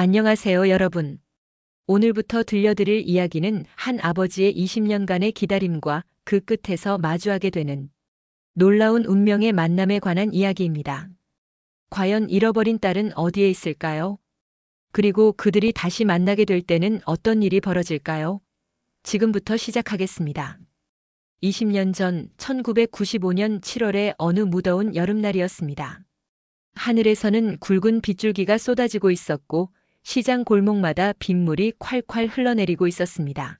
안녕하세요, 여러분. 오늘부터 들려드릴 이야기는 한 아버지의 20년간의 기다림과 그 끝에서 마주하게 되는 놀라운 운명의 만남에 관한 이야기입니다. 과연 잃어버린 딸은 어디에 있을까요? 그리고 그들이 다시 만나게 될 때는 어떤 일이 벌어질까요? 지금부터 시작하겠습니다. 20년 전 1995년 7월의 어느 무더운 여름날이었습니다. 하늘에서는 굵은 빗줄기가 쏟아지고 있었고 시장 골목마다 빗물이 콸콸 흘러내리고 있었습니다.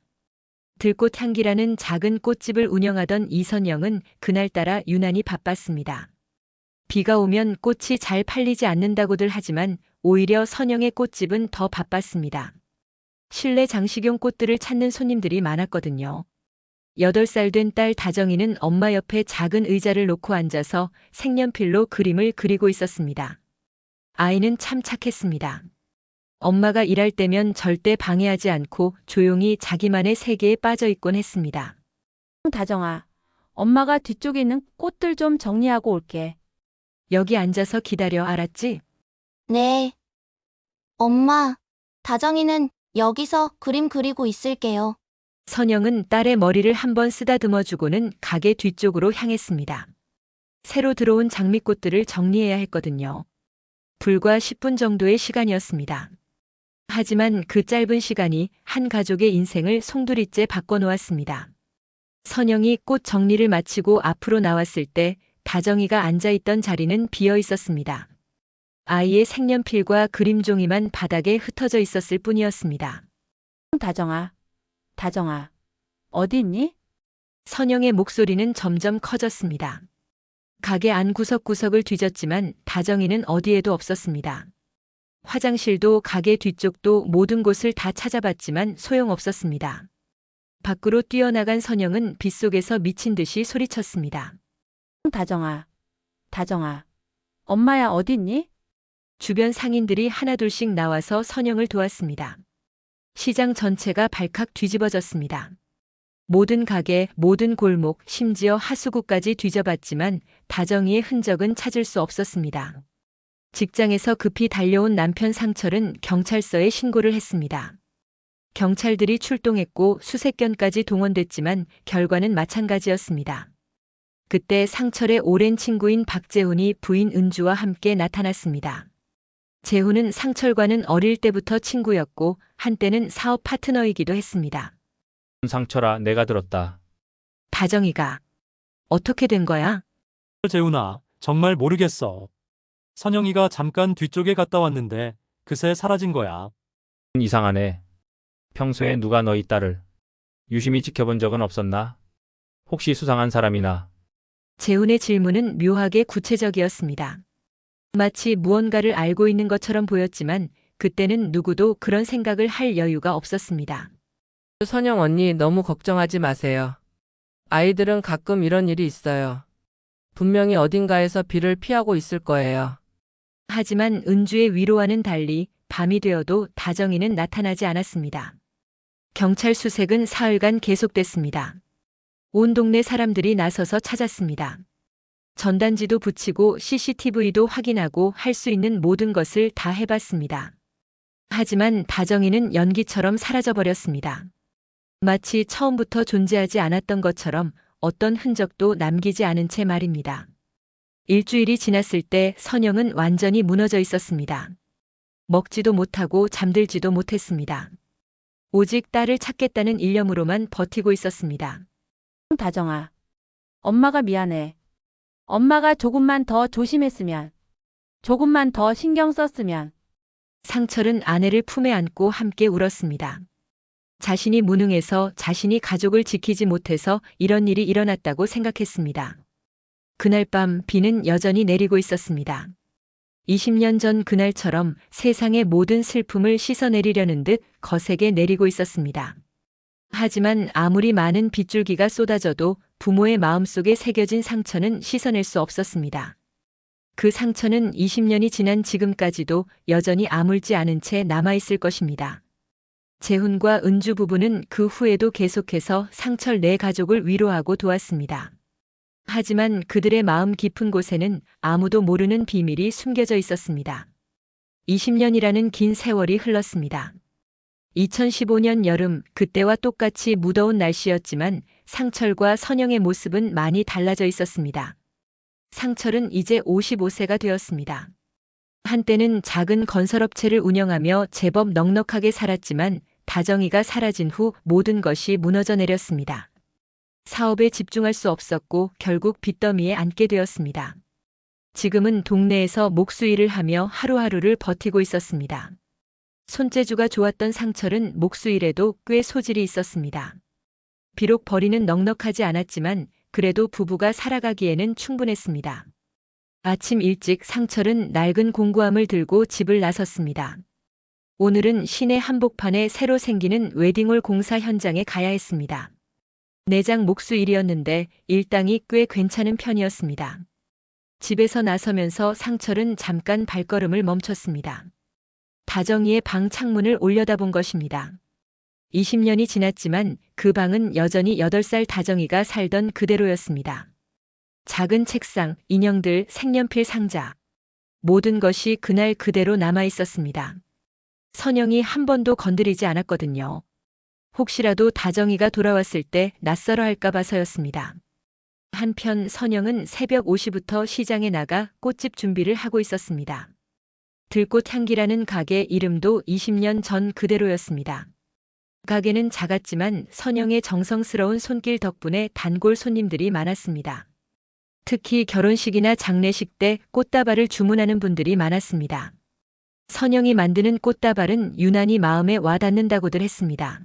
들꽃 향기라는 작은 꽃집을 운영하던 이선영은 그날따라 유난히 바빴습니다. 비가 오면 꽃이 잘 팔리지 않는다고들 하지만 오히려 선영의 꽃집은 더 바빴습니다. 실내 장식용 꽃들을 찾는 손님들이 많았거든요. 8살 된 딸 다정이는 엄마 옆에 작은 의자를 놓고 앉아서 색연필로 그림을 그리고 있었습니다. 아이는 참 착했습니다. 엄마가 일할 때면 절대 방해하지 않고 조용히 자기만의 세계에 빠져 있곤 했습니다. 다정아, 엄마가 뒤쪽에 있는 꽃들 좀 정리하고 올게. 여기 앉아서 기다려, 알았지? 네. 엄마, 다정이는 여기서 그림 그리고 있을게요. 선영은 딸의 머리를 한번 쓰다듬어 주고는 가게 뒤쪽으로 향했습니다. 새로 들어온 장미꽃들을 정리해야 했거든요. 불과 10분 정도의 시간이었습니다. 하지만 그 짧은 시간이 한 가족의 인생을 송두리째 바꿔놓았습니다. 선영이 꽃 정리를 마치고 앞으로 나왔을 때 다정이가 앉아있던 자리는 비어 있었습니다. 아이의 색연필과 그림종이만 바닥에 흩어져 있었을 뿐이었습니다. 다정아, 어디 있니? 선영의 목소리는 점점 커졌습니다. 가게 안 구석구석을 뒤졌지만 다정이는 어디에도 없었습니다. 화장실도 가게 뒤쪽도 모든 곳을 다 찾아봤지만 소용없었습니다. 밖으로 뛰어나간 선영은 빗속에서 미친 듯이 소리쳤습니다. 다정아, 엄마야 어디 있니? 주변 상인들이 하나둘씩 나와서 선영을 도왔습니다. 시장 전체가 발칵 뒤집어졌습니다. 모든 가게, 모든 골목, 심지어 하수구까지 뒤져봤지만 다정이의 흔적은 찾을 수 없었습니다. 직장에서 급히 달려온 남편 상철은 경찰서에 신고를 했습니다. 경찰들이 출동했고 수색견까지 동원됐지만 결과는 마찬가지였습니다. 그때 상철의 오랜 친구인 박재훈이 부인 은주와 함께 나타났습니다. 재훈은 상철과는 어릴 때부터 친구였고 한때는 사업 파트너이기도 했습니다. 상철아, 내가 들었다. 다정이가 어떻게 된 거야? 재훈아, 정말 모르겠어. 선영이가 잠깐 뒤쪽에 갔다 왔는데 그새 사라진 거야. 이상하네. 평소에 누가 너희 딸을 유심히 지켜본 적은 없었나? 혹시 수상한 사람이나? 재훈의 질문은 묘하게 구체적이었습니다. 마치 무언가를 알고 있는 것처럼 보였지만 그때는 누구도 그런 생각을 할 여유가 없었습니다. 선영 언니 너무 걱정하지 마세요. 아이들은 가끔 이런 일이 있어요. 분명히 어딘가에서 비를 피하고 있을 거예요. 하지만 은주의 위로와는 달리 밤이 되어도 다정이는 나타나지 않았습니다. 경찰 수색은 사흘간 계속됐습니다. 온 동네 사람들이 나서서 찾았습니다. 전단지도 붙이고 CCTV도 확인하고 할 수 있는 모든 것을 다 해봤습니다. 하지만 다정이는 연기처럼 사라져버렸습니다. 마치 처음부터 존재하지 않았던 것처럼 어떤 흔적도 남기지 않은 채 말입니다. 일주일이 지났을 때 선영은 완전히 무너져 있었습니다. 먹지도 못하고 잠들지도 못했습니다. 오직 딸을 찾겠다는 일념으로만 버티고 있었습니다. 다정아, 엄마가 미안해. 엄마가 조금만 더 조심했으면, 조금만 더 신경 썼으면. 상철은 아내를 품에 안고 함께 울었습니다. 자신이 무능해서 자신이 가족을 지키지 못해서 이런 일이 일어났다고 생각했습니다. 그날 밤 비는 여전히 내리고 있었습니다. 20년 전 그날처럼 세상의 모든 슬픔을 씻어내리려는 듯 거세게 내리고 있었습니다. 하지만 아무리 많은 빗줄기가 쏟아져도 부모의 마음속에 새겨진 상처는 씻어낼 수 없었습니다. 그 상처는 20년이 지난 지금까지도 여전히 아물지 않은 채 남아있을 것입니다. 재훈과 은주 부부는 그 후에도 계속해서 상철 네 가족을 위로하고 도왔습니다. 하지만 그들의 마음 깊은 곳에는 아무도 모르는 비밀이 숨겨져 있었습니다. 20년이라는 긴 세월이 흘렀습니다. 2015년 여름, 그때와 똑같이 무더운 날씨였지만 상철과 선영의 모습은 많이 달라져 있었습니다. 상철은 이제 55세가 되었습니다. 한때는 작은 건설업체를 운영하며 제법 넉넉하게 살았지만 다정이가 사라진 후 모든 것이 무너져 내렸습니다. 사업에 집중할 수 없었고 결국 빚더미에 앉게 되었습니다. 지금은 동네에서 목수일을 하며 하루하루를 버티고 있었습니다. 손재주가 좋았던 상철은 목수일에도 꽤 소질이 있었습니다. 비록 벌이는 넉넉하지 않았지만 그래도 부부가 살아가기에는 충분했습니다. 아침 일찍 상철은 낡은 공구함을 들고 집을 나섰습니다. 오늘은 시내 한복판에 새로 생기는 웨딩홀 공사 현장에 가야 했습니다. 내장 목수일이었는데 일당이 꽤 괜찮은 편이었습니다. 집에서 나서면서 상철은 잠깐 발걸음을 멈췄습니다. 다정이의 방 창문을 올려다본 것입니다. 20년이 지났지만 그 방은 여전히 8살 다정이가 살던 그대로였습니다. 작은 책상, 인형들, 색연필 상자. 모든 것이 그날 그대로 남아 있었습니다. 선영이 한 번도 건드리지 않았거든요. 혹시라도 다정이가 돌아왔을 때 낯설어 할까 봐서였습니다. 한편 선영은 새벽 5시부터 시장에 나가 꽃집 준비를 하고 있었습니다. 들꽃 향기라는 가게 이름도 20년 전 그대로였습니다. 가게는 작았지만 선영의 정성스러운 손길 덕분에 단골 손님들이 많았습니다. 특히 결혼식이나 장례식 때 꽃다발을 주문하는 분들이 많았습니다. 선영이 만드는 꽃다발은 유난히 마음에 와닿는다고들 했습니다.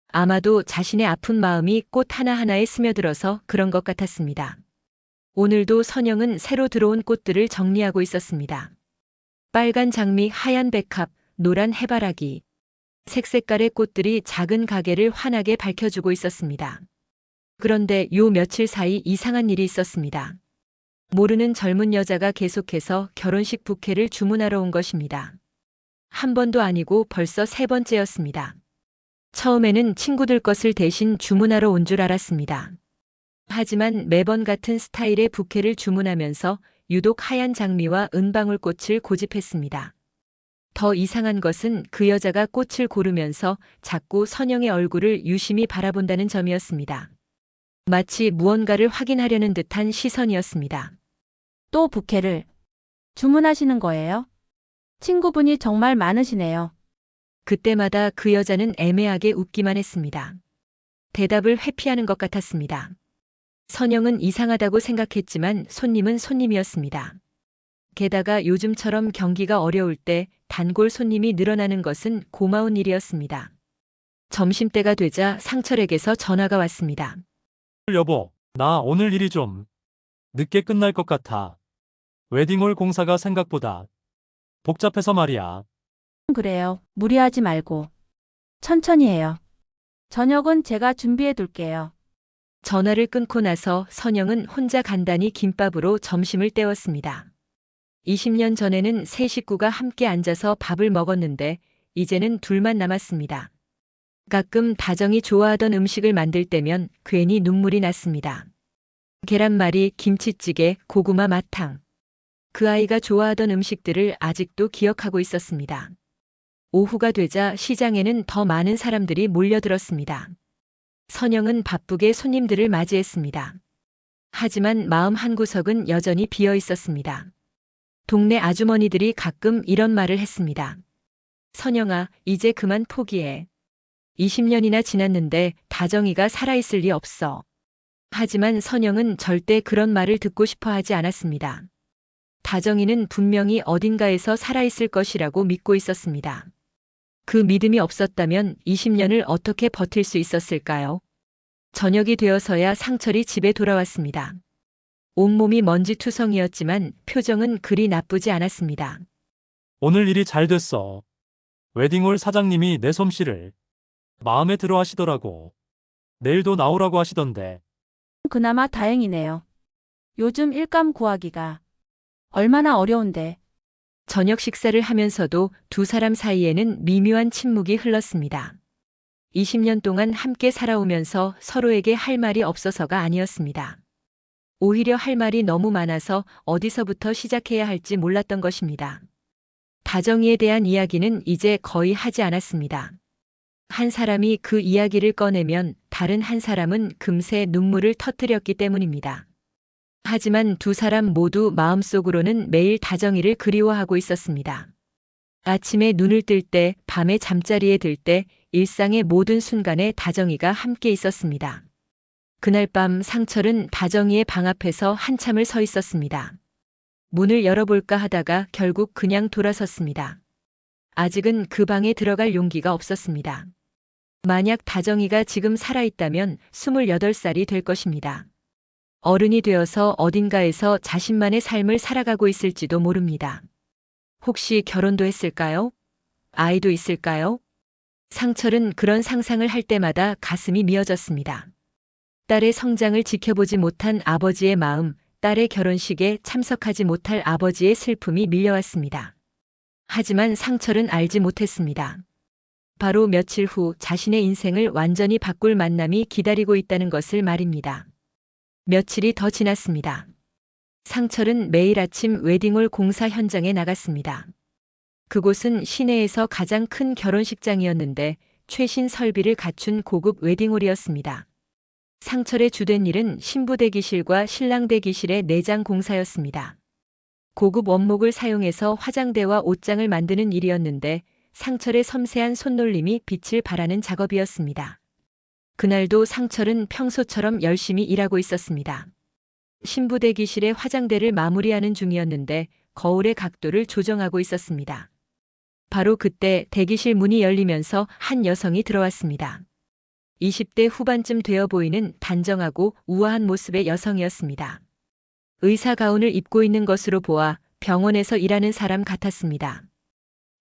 아마도 자신의 아픈 마음이 꽃 하나하나에 스며들어서 그런 것 같았습니다. 오늘도 선영은 새로 들어온 꽃들을 정리하고 있었습니다. 빨간 장미, 하얀 백합, 노란 해바라기. 색색깔의 꽃들이 작은 가게를 환하게 밝혀주고 있었습니다. 그런데 요 며칠 사이 이상한 일이 있었습니다. 모르는 젊은 여자가 계속해서 결혼식 부케를 주문하러 온 것입니다. 한 번도 아니고 벌써 3번째였습니다. 처음에는 친구들 것을 대신 주문하러 온 줄 알았습니다. 하지만 매번 같은 스타일의 부케를 주문하면서 유독 하얀 장미와 은방울꽃을 고집했습니다. 더 이상한 것은 그 여자가 꽃을 고르면서 자꾸 선영의 얼굴을 유심히 바라본다는 점이었습니다. 마치 무언가를 확인하려는 듯한 시선이었습니다. 또 부케를 주문하시는 거예요? 친구분이 정말 많으시네요. 그때마다 그 여자는 애매하게 웃기만 했습니다. 대답을 회피하는 것 같았습니다. 선영은 이상하다고 생각했지만 손님은 손님이었습니다. 게다가 요즘처럼 경기가 어려울 때 단골 손님이 늘어나는 것은 고마운 일이었습니다. 점심때가 되자 상철에게서 전화가 왔습니다. 여보, 나 오늘 일이 좀 늦게 끝날 것 같아. 웨딩홀 공사가 생각보다 복잡해서 말이야. 그래요. 무리하지 말고. 천천히 해요. 저녁은 제가 준비해 둘게요. 전화를 끊고 나서 선영은 혼자 간단히 김밥으로 점심을 때웠습니다. 20년 전에는 세 식구가 함께 앉아서 밥을 먹었는데 이제는 둘만 남았습니다. 가끔 다정이 좋아하던 음식을 만들 때면 괜히 눈물이 났습니다. 계란말이, 김치찌개, 고구마 마탕. 그 아이가 좋아하던 음식들을 아직도 기억하고 있었습니다. 오후가 되자 시장에는 더 많은 사람들이 몰려들었습니다. 선영은 바쁘게 손님들을 맞이했습니다. 하지만 마음 한구석은 여전히 비어 있었습니다. 동네 아주머니들이 가끔 이런 말을 했습니다. 선영아, 이제 그만 포기해. 20년이나 지났는데 다정이가 살아있을 리 없어. 하지만 선영은 절대 그런 말을 듣고 싶어 하지 않았습니다. 다정이는 분명히 어딘가에서 살아있을 것이라고 믿고 있었습니다. 그 믿음이 없었다면 20년을 어떻게 버틸 수 있었을까요? 저녁이 되어서야 상철이 집에 돌아왔습니다. 온몸이 먼지투성이었지만 표정은 그리 나쁘지 않았습니다. 오늘 일이 잘 됐어. 웨딩홀 사장님이 내 솜씨를 마음에 들어 하시더라고. 내일도 나오라고 하시던데. 그나마 다행이네요. 요즘 일감 구하기가 얼마나 어려운데. 저녁 식사를 하면서도 두 사람 사이에는 미묘한 침묵이 흘렀습니다. 20년 동안 함께 살아오면서 서로에게 할 말이 없어서가 아니었습니다. 오히려 할 말이 너무 많아서 어디서부터 시작해야 할지 몰랐던 것입니다. 다정이에 대한 이야기는 이제 거의 하지 않았습니다. 한 사람이 그 이야기를 꺼내면 다른 한 사람은 금세 눈물을 터뜨렸기 때문입니다. 하지만 두 사람 모두 마음속으로는 매일 다정이를 그리워하고 있었습니다. 아침에 눈을 뜰 때, 밤에 잠자리에 들 때, 일상의 모든 순간에 다정이가 함께 있었습니다. 그날 밤 상철은 다정이의 방 앞에서 한참을 서 있었습니다. 문을 열어볼까 하다가 결국 그냥 돌아섰습니다. 아직은 그 방에 들어갈 용기가 없었습니다. 만약 다정이가 지금 살아있다면 28살이 될 것입니다. 어른이 되어서 어딘가에서 자신만의 삶을 살아가고 있을지도 모릅니다. 혹시 결혼도 했을까요? 아이도 있을까요? 상철은 그런 상상을 할 때마다 가슴이 미어졌습니다. 딸의 성장을 지켜보지 못한 아버지의 마음, 딸의 결혼식에 참석하지 못할 아버지의 슬픔이 밀려왔습니다. 하지만 상철은 알지 못했습니다. 바로 며칠 후 자신의 인생을 완전히 바꿀 만남이 기다리고 있다는 것을 말입니다. 며칠이 더 지났습니다. 상철은 매일 아침 웨딩홀 공사 현장에 나갔습니다. 그곳은 시내에서 가장 큰 결혼식장이었는데 최신 설비를 갖춘 고급 웨딩홀이었습니다. 상철의 주된 일은 신부 대기실과 신랑 대기실의 내장 공사였습니다. 고급 원목을 사용해서 화장대와 옷장을 만드는 일이었는데 상철의 섬세한 손놀림이 빛을 발하는 작업이었습니다. 그날도 상철은 평소처럼 열심히 일하고 있었습니다. 신부 대기실의 화장대를 마무리하는 중이었는데 거울의 각도를 조정하고 있었습니다. 바로 그때 대기실 문이 열리면서 한 여성이 들어왔습니다. 20대 후반쯤 되어 보이는 단정하고 우아한 모습의 여성이었습니다. 의사 가운을 입고 있는 것으로 보아 병원에서 일하는 사람 같았습니다.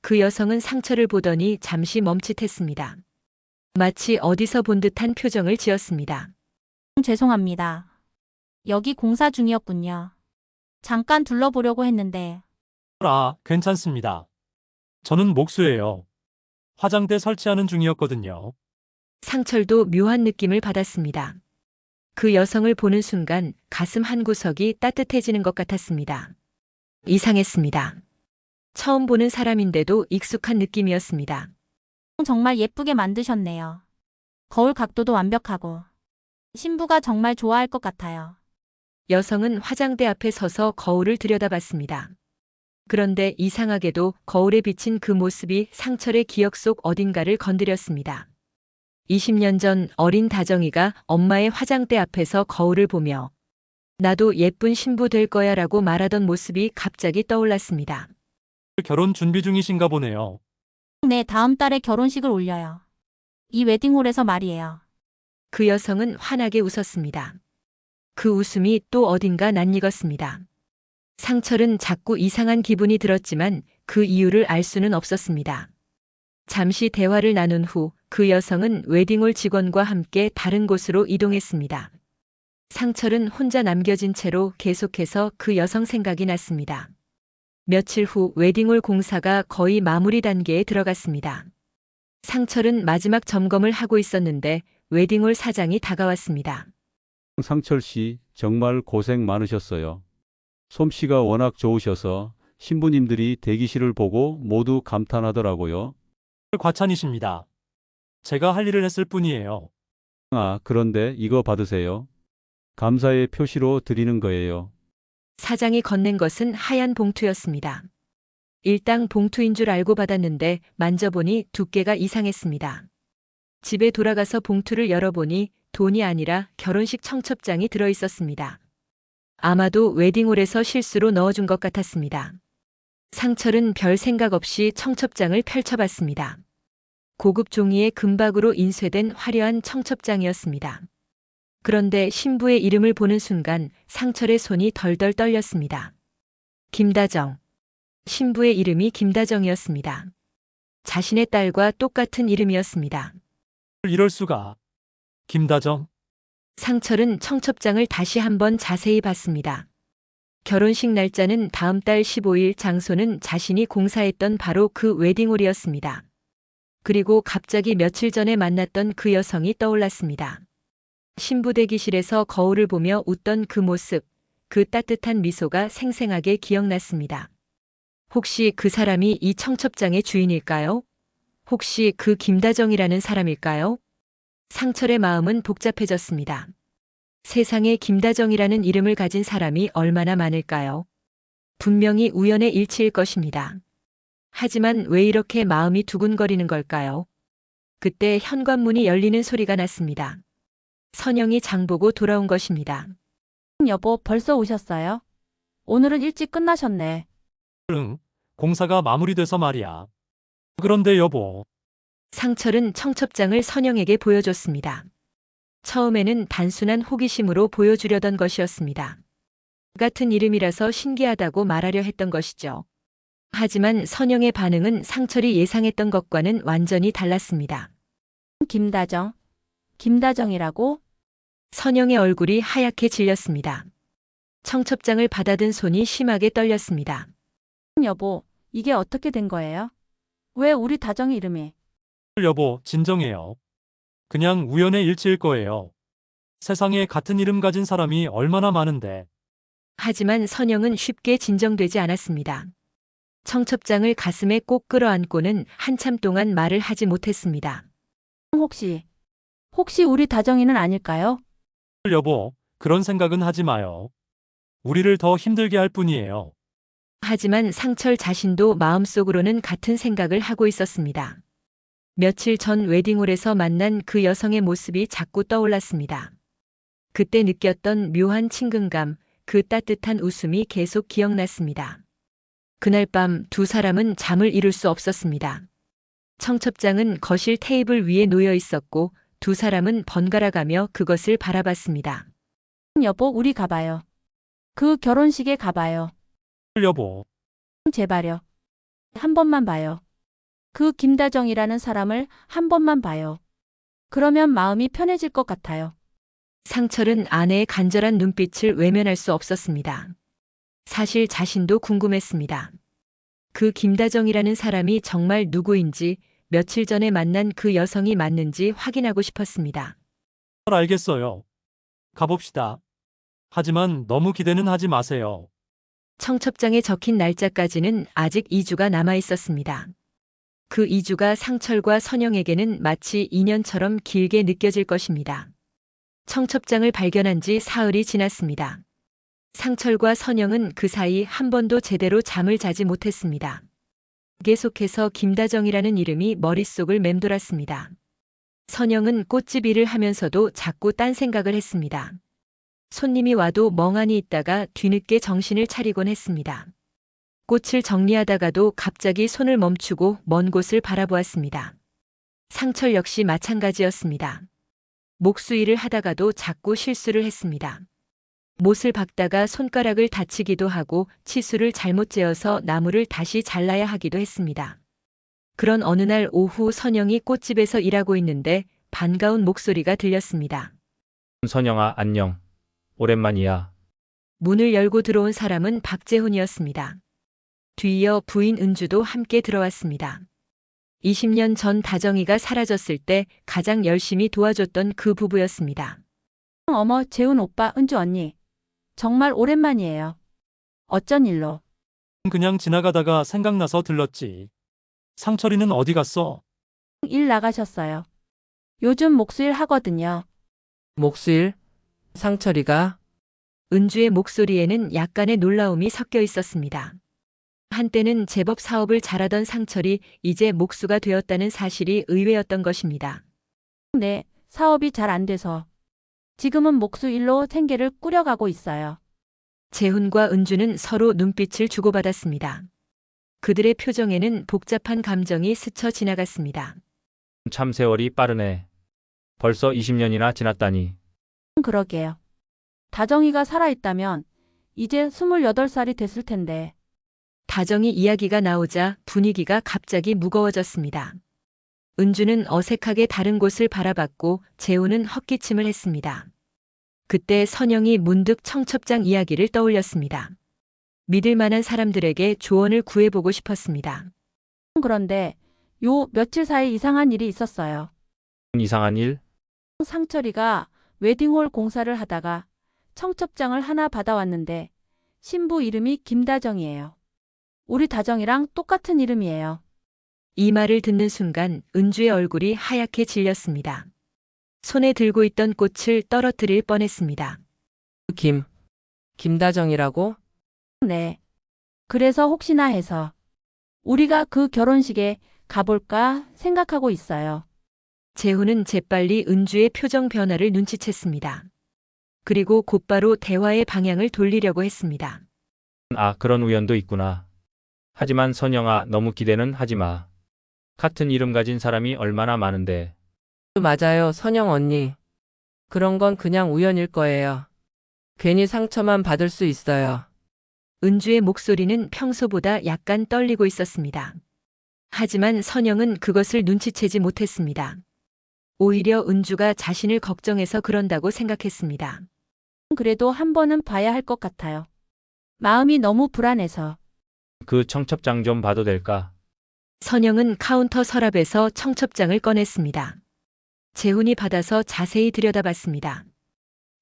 그 여성은 상철을 보더니 잠시 멈칫했습니다. 마치 어디서 본 듯한 표정을 지었습니다. 죄송합니다. 여기 공사 중이었군요. 잠깐 둘러보려고 했는데 괜찮습니다. 저는 목수예요. 화장대 설치하는 중이었거든요. 상철도 묘한 느낌을 받았습니다. 그 여성을 보는 순간 가슴 한 구석이 따뜻해지는 것 같았습니다. 이상했습니다. 처음 보는 사람인데도 익숙한 느낌이었습니다. 정말 예쁘게 만드셨네요. 거울 각도도 완벽하고 신부가 정말 좋아할 것 같아요. 여성은 화장대 앞에 서서 거울을 들여다봤습니다. 그런데 이상하게도 거울에 비친 그 모습이 상철의 기억 속 어딘가를 건드렸습니다. 20년 전 어린 다정이가 엄마의 화장대 앞에서 거울을 보며 나도 예쁜 신부 될 거야 라고 말하던 모습이 갑자기 떠올랐습니다. 결혼 준비 중이신가 보네요. 네, 다음 달에 결혼식을 올려요. 이 웨딩홀에서 말이에요. 그 여성은 환하게 웃었습니다. 그 웃음이 또 어딘가 낯익었습니다. 상철은 자꾸 이상한 기분이 들었지만 그 이유를 알 수는 없었습니다. 잠시 대화를 나눈 후 그 여성은 웨딩홀 직원과 함께 다른 곳으로 이동했습니다. 상철은 혼자 남겨진 채로 계속해서 그 여성 생각이 났습니다. 며칠 후 웨딩홀 공사가 거의 마무리 단계에 들어갔습니다. 상철은 마지막 점검을 하고 있었는데 웨딩홀 사장이 다가왔습니다. 상철 씨, 정말 고생 많으셨어요. 솜씨가 워낙 좋으셔서 신부님들이 대기실을 보고 모두 감탄하더라고요. 과찬이십니다. 제가 할 일을 했을 뿐이에요. 아, 그런데 이거 받으세요. 감사의 표시로 드리는 거예요. 사장이 건넨 것은 하얀 봉투였습니다. 일당 봉투인 줄 알고 받았는데 만져보니 두께가 이상했습니다. 집에 돌아가서 봉투를 열어보니 돈이 아니라 결혼식 청첩장이 들어있었습니다. 아마도 웨딩홀에서 실수로 넣어준 것 같았습니다. 상철은 별 생각 없이 청첩장을 펼쳐봤습니다. 고급 종이에 금박으로 인쇄된 화려한 청첩장이었습니다. 그런데 신부의 이름을 보는 순간 상철의 손이 덜덜 떨렸습니다. 김다정. 신부의 이름이 김다정이었습니다. 자신의 딸과 똑같은 이름이었습니다. 이럴 수가. 김다정. 상철은 청첩장을 다시 한번 자세히 봤습니다. 결혼식 날짜는 다음 달 15일, 장소는 자신이 공사했던 바로 그 웨딩홀이었습니다. 그리고 갑자기 며칠 전에 만났던 그 여성이 떠올랐습니다. 신부 대기실에서 거울을 보며 웃던 그 모습, 그 따뜻한 미소가 생생하게 기억났습니다. 혹시 그 사람이 이 청첩장의 주인일까요? 혹시 그 김다정이라는 사람일까요? 상철의 마음은 복잡해졌습니다. 세상에 김다정이라는 이름을 가진 사람이 얼마나 많을까요? 분명히 우연의 일치일 것입니다. 하지만 왜 이렇게 마음이 두근거리는 걸까요? 그때 현관문이 열리는 소리가 났습니다. 선영이 장보고 돌아온 것입니다. 여보, 벌써 오셨어요? 오늘은 일찍 끝나셨네. 응, 공사가 마무리돼서 말이야. 그런데 여보, 상철은 청첩장을 선영에게 보여줬습니다. 처음에는 단순한 호기심으로 보여주려던 것이었습니다. 같은 이름이라서 신기하다고 말하려 했던 것이죠. 하지만 선영의 반응은 상철이 예상했던 것과는 완전히 달랐습니다. 김다정. 김다정이라고? 선영의 얼굴이 하얗게 질렸습니다. 청첩장을 받아든 손이 심하게 떨렸습니다. 여보, 이게 어떻게 된 거예요? 왜 우리 다정이 이름이? 여보, 진정해요. 그냥 우연의 일치일 거예요. 세상에 같은 이름 가진 사람이 얼마나 많은데. 하지만 선영은 쉽게 진정되지 않았습니다. 청첩장을 가슴에 꼭 끌어안고는 한참 동안 말을 하지 못했습니다. 혹시 우리 다정이는 아닐까요? 여보, 그런 생각은 하지 마요. 우리를 더 힘들게 할 뿐이에요. 하지만 상철 자신도 마음속으로는 같은 생각을 하고 있었습니다. 며칠 전 웨딩홀에서 만난 그 여성의 모습이 자꾸 떠올랐습니다. 그때 느꼈던 묘한 친근감, 그 따뜻한 웃음이 계속 기억났습니다. 그날 밤 두 사람은 잠을 이룰 수 없었습니다. 청첩장은 거실 테이블 위에 놓여 있었고 두 사람은 번갈아가며 그것을 바라봤습니다. 여보, 우리 가봐요. 그 결혼식에 가봐요. 여보, 제발요. 한 번만 봐요. 그 김다정이라는 사람을 한 번만 봐요. 그러면 마음이 편해질 것 같아요. 상철은 아내의 간절한 눈빛을 외면할 수 없었습니다. 사실 자신도 궁금했습니다. 그 김다정이라는 사람이 정말 누구인지, 며칠 전에 만난 그 여성이 맞는지 확인하고 싶었습니다. 알겠어요. 가봅시다. 하지만 너무 기대는 하지 마세요. 청첩장에 적힌 날짜까지는 아직 2주가 남아 있었습니다. 그 2주가 상철과 선영에게는 마치 2년처럼 길게 느껴질 것입니다. 청첩장을 발견한 지 사흘이 지났습니다. 상철과 선영은 그 사이 한 번도 제대로 잠을 자지 못했습니다. 계속해서 김다정이라는 이름이 머릿속을 맴돌았습니다. 선영은 꽃집 일을 하면서도 자꾸 딴 생각을 했습니다. 손님이 와도 멍하니 있다가 뒤늦게 정신을 차리곤 했습니다. 꽃을 정리하다가도 갑자기 손을 멈추고 먼 곳을 바라보았습니다. 상철 역시 마찬가지였습니다. 목수일을 하다가도 자꾸 실수를 했습니다. 못을 박다가 손가락을 다치기도 하고 치수를 잘못 재어서 나무를 다시 잘라야 하기도 했습니다. 그런 어느 날 오후 선영이 꽃집에서 일하고 있는데 반가운 목소리가 들렸습니다. 선영아, 안녕. 오랜만이야. 문을 열고 들어온 사람은 박재훈이었습니다. 뒤이어 부인 은주도 함께 들어왔습니다. 20년 전 다정이가 사라졌을 때 가장 열심히 도와줬던 그 부부였습니다. 어머, 재훈 오빠, 은주 언니. 정말 오랜만이에요. 어쩐 일로? 그냥 지나가다가 생각나서 들렀지. 상철이는 어디 갔어? 일 나가셨어요. 요즘 목수일 하거든요. 목수일? 상철이가? 은주의 목소리에는 약간의 놀라움이 섞여 있었습니다. 한때는 제법 사업을 잘하던 상철이 이제 목수가 되었다는 사실이 의외였던 것입니다. 네, 사업이 잘 안 돼서. 지금은 목수 일로 생계를 꾸려가고 있어요. 재훈과 은주는 서로 눈빛을 주고받았습니다. 그들의 표정에는 복잡한 감정이 스쳐 지나갔습니다. 참 세월이 빠르네. 벌써 20년이나 지났다니. 그러게요. 다정이가 살아있다면 이제 28살이 됐을 텐데. 다정이 이야기가 나오자 분위기가 갑자기 무거워졌습니다. 은주는 어색하게 다른 곳을 바라봤고 재훈은 헛기침을 했습니다. 그때 선영이 문득 청첩장 이야기를 떠올렸습니다. 믿을 만한 사람들에게 조언을 구해보고 싶었습니다. 그런데 요 며칠 사이 이상한 일이 있었어요. 이상한 일? 상철이가 웨딩홀 공사를 하다가 청첩장을 하나 받아왔는데 신부 이름이 김다정이에요. 우리 다정이랑 똑같은 이름이에요. 이 말을 듣는 순간 은주의 얼굴이 하얗게 질렸습니다. 손에 들고 있던 꽃을 떨어뜨릴 뻔했습니다. 김다정이라고? 네. 그래서 혹시나 해서 우리가 그 결혼식에 가볼까 생각하고 있어요. 재훈은 재빨리 은주의 표정 변화를 눈치챘습니다. 그리고 곧바로 대화의 방향을 돌리려고 했습니다. 아, 그런 우연도 있구나. 하지만 선영아, 너무 기대는 하지 마. 같은 이름 가진 사람이 얼마나 많은데. 맞아요, 선영 언니. 그런 건 그냥 우연일 거예요. 괜히 상처만 받을 수 있어요. 은주의 목소리는 평소보다 약간 떨리고 있었습니다. 하지만 선영은 그것을 눈치채지 못했습니다. 오히려 은주가 자신을 걱정해서 그런다고 생각했습니다. 그래도 한 번은 봐야 할 것 같아요. 마음이 너무 불안해서. 그 청첩장 좀 봐도 될까? 선영은 카운터 서랍에서 청첩장을 꺼냈습니다. 재훈이 받아서 자세히 들여다봤습니다.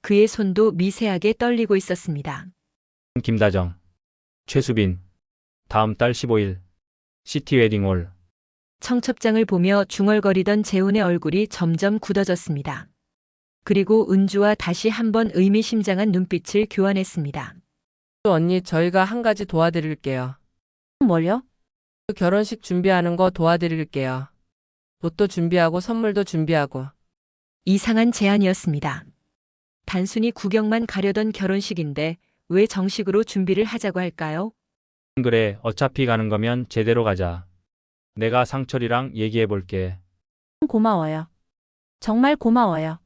그의 손도 미세하게 떨리고 있었습니다. 김다정, 최수빈, 다음 달 15일, 시티 웨딩홀. 청첩장을 보며 중얼거리던 재훈의 얼굴이 점점 굳어졌습니다. 그리고 은주와 다시 한번 의미심장한 눈빛을 교환했습니다. 언니, 저희가 한 가지 도와드릴게요. 뭘요? 결혼식 준비하는 거 도와드릴게요. 옷도 준비하고 선물도 준비하고. 이상한 제안이었습니다. 단순히 구경만 가려던 결혼식인데 왜 정식으로 준비를 하자고 할까요? 그래, 어차피 가는 거면 제대로 가자. 내가 상철이랑 얘기해 볼게. 고마워요. 정말 고마워요.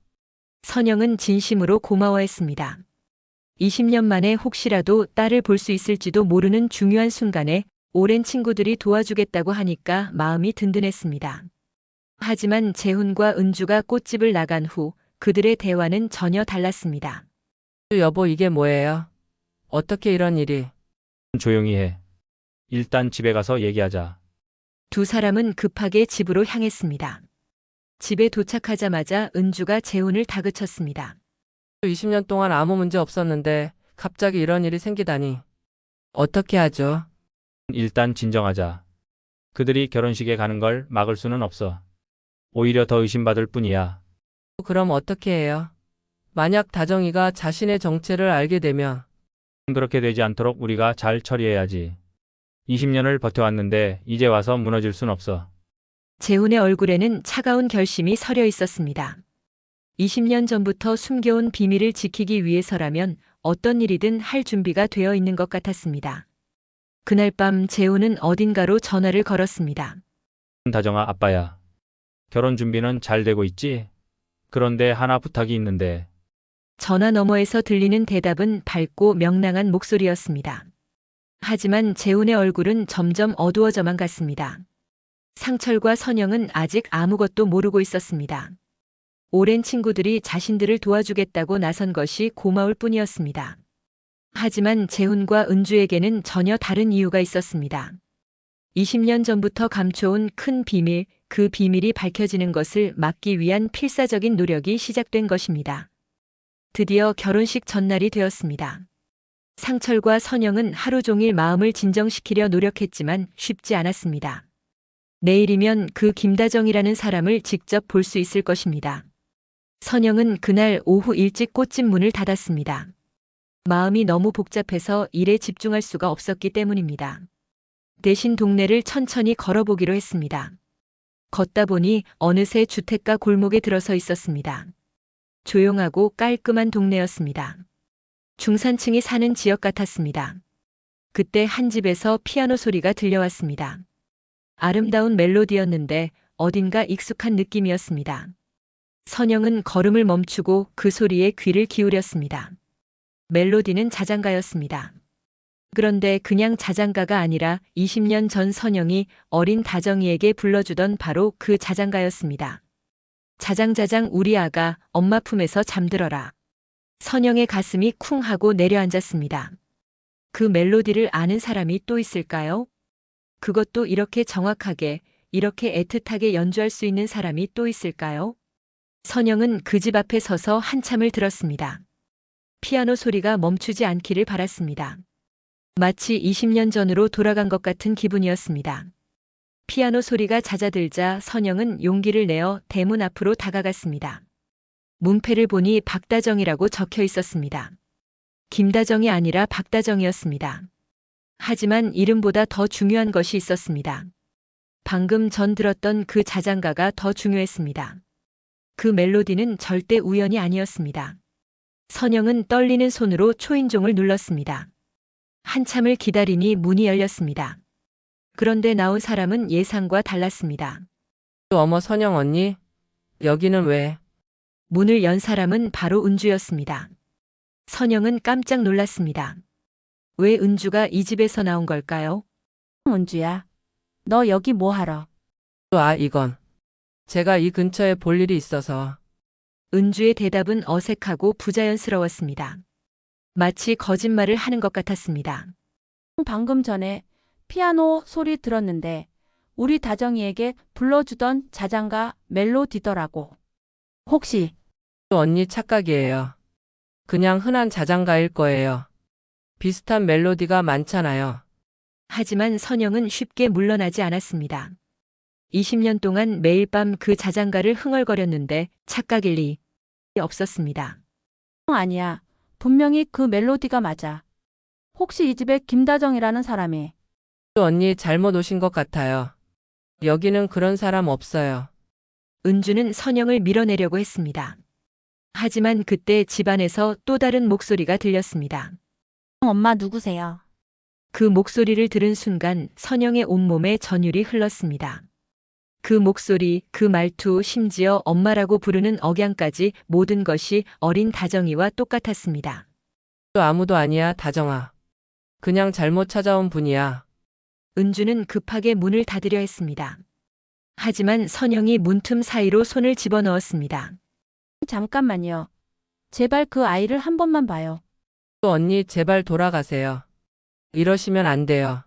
선영은 진심으로 고마워했습니다. 20년 만에 혹시라도 딸을 볼 수 있을지도 모르는 중요한 순간에 오랜 친구들이 도와주겠다고 하니까 마음이 든든했습니다. 하지만 재훈과 은주가 꽃집을 나간 후 그들의 대화는 전혀 달랐습니다. 여보, 이게 뭐예요? 어떻게 이런 일이? 조용히 해. 일단 집에 가서 얘기하자. 두 사람은 급하게 집으로 향했습니다. 집에 도착하자마자 은주가 재훈을 다그쳤습니다. 20년 동안 아무 문제 없었는데 갑자기 이런 일이 생기다니. 어떻게 하죠? 일단 진정하자. 그들이 결혼식에 가는 걸 막을 수는 없어. 오히려 더 의심받을 뿐이야. 그럼 어떻게 해요? 만약 다정이가 자신의 정체를 알게 되면 그렇게 되지 않도록 우리가 잘 처리해야지. 20년을 버텨왔는데 이제 와서 무너질 순 없어. 재훈의 얼굴에는 차가운 결심이 서려 있었습니다. 20년 전부터 숨겨온 비밀을 지키기 위해서라면 어떤 일이든 할 준비가 되어 있는 것 같았습니다. 그날 밤 재훈은 어딘가로 전화를 걸었습니다. 다정아, 아빠야. 결혼 준비는 잘 되고 있지? 그런데 하나 부탁이 있는데. 전화 너머에서 들리는 대답은 밝고 명랑한 목소리였습니다. 하지만 재훈의 얼굴은 점점 어두워져만 갔습니다. 상철과 선영은 아직 아무것도 모르고 있었습니다. 오랜 친구들이 자신들을 도와주겠다고 나선 것이 고마울 뿐이었습니다. 하지만 재훈과 은주에게는 전혀 다른 이유가 있었습니다. 20년 전부터 감춰온 큰 비밀, 그 비밀이 밝혀지는 것을 막기 위한 필사적인 노력이 시작된 것입니다. 드디어 결혼식 전날이 되었습니다. 상철과 선영은 하루 종일 마음을 진정시키려 노력했지만 쉽지 않았습니다. 내일이면 그 김다정이라는 사람을 직접 볼 수 있을 것입니다. 선영은 그날 오후 일찍 꽃집 문을 닫았습니다. 마음이 너무 복잡해서 일에 집중할 수가 없었기 때문입니다. 대신 동네를 천천히 걸어보기로 했습니다. 걷다 보니 어느새 주택가 골목에 들어서 있었습니다. 조용하고 깔끔한 동네였습니다. 중산층이 사는 지역 같았습니다. 그때 한 집에서 피아노 소리가 들려왔습니다. 아름다운 멜로디였는데 어딘가 익숙한 느낌이었습니다. 선영은 걸음을 멈추고 그 소리에 귀를 기울였습니다. 멜로디는 자장가였습니다. 그런데 그냥 자장가가 아니라 20년 전 선영이 어린 다정이에게 불러주던 바로 그 자장가였습니다. 자장자장 우리 아가 엄마 품에서 잠들어라. 선영의 가슴이 쿵 하고 내려앉았습니다. 그 멜로디를 아는 사람이 또 있을까요? 그것도 이렇게 정확하게, 이렇게 애틋하게 연주할 수 있는 사람이 또 있을까요? 선영은 그 집 앞에 서서 한참을 들었습니다. 피아노 소리가 멈추지 않기를 바랐습니다. 마치 20년 전으로 돌아간 것 같은 기분이었습니다. 피아노 소리가 잦아들자 선영은 용기를 내어 대문 앞으로 다가갔습니다. 문패를 보니 박다정이라고 적혀 있었습니다. 김다정이 아니라 박다정이었습니다. 하지만 이름보다 더 중요한 것이 있었습니다. 방금 전 들었던 그 자장가가 더 중요했습니다. 그 멜로디는 절대 우연이 아니었습니다. 선영은 떨리는 손으로 초인종을 눌렀습니다. 한참을 기다리니 문이 열렸습니다. 그런데 나온 사람은 예상과 달랐습니다. 어머 선영 언니? 여기는 왜? 문을 연 사람은 바로 은주였습니다. 선영은 깜짝 놀랐습니다. 왜 은주가 이 집에서 나온 걸까요? 은주야, 너 여기 뭐 하러? 아, 이건. 제가 이 근처에 볼 일이 있어서. 은주의 대답은 어색하고 부자연스러웠습니다. 마치 거짓말을 하는 것 같았습니다. 방금 전에 피아노 소리 들었는데 우리 다정이에게 불러주던 자장가 멜로디더라고. 혹시 언니 착각이에요. 그냥 흔한 자장가일 거예요. 비슷한 멜로디가 많잖아요. 하지만 선영은 쉽게 물러나지 않았습니다. 20년 동안 매일 밤 그 자장가를 흥얼거렸는데 착각일 리 없었습니다. 아니야. 분명히 그 멜로디가 맞아. 혹시 이 집에 김다정이라는 사람이 언니 잘못 오신 것 같아요. 여기는 그런 사람 없어요. 은주는 선영을 밀어내려고 했습니다. 하지만 그때 집안에서 또 다른 목소리가 들렸습니다. 엄마 누구세요? 그 목소리를 들은 순간 선영의 온몸에 전율이 흘렀습니다. 그 목소리, 그 말투, 심지어 엄마라고 부르는 억양까지 모든 것이 어린 다정이와 똑같았습니다. 또 아무도 아니야, 다정아. 그냥 잘못 찾아온 분이야. 은주는 급하게 문을 닫으려 했습니다. 하지만 선영이 문틈 사이로 손을 집어넣었습니다. 잠깐만요. 제발 그 아이를 한 번만 봐요. 또 언니 제발 돌아가세요. 이러시면 안 돼요.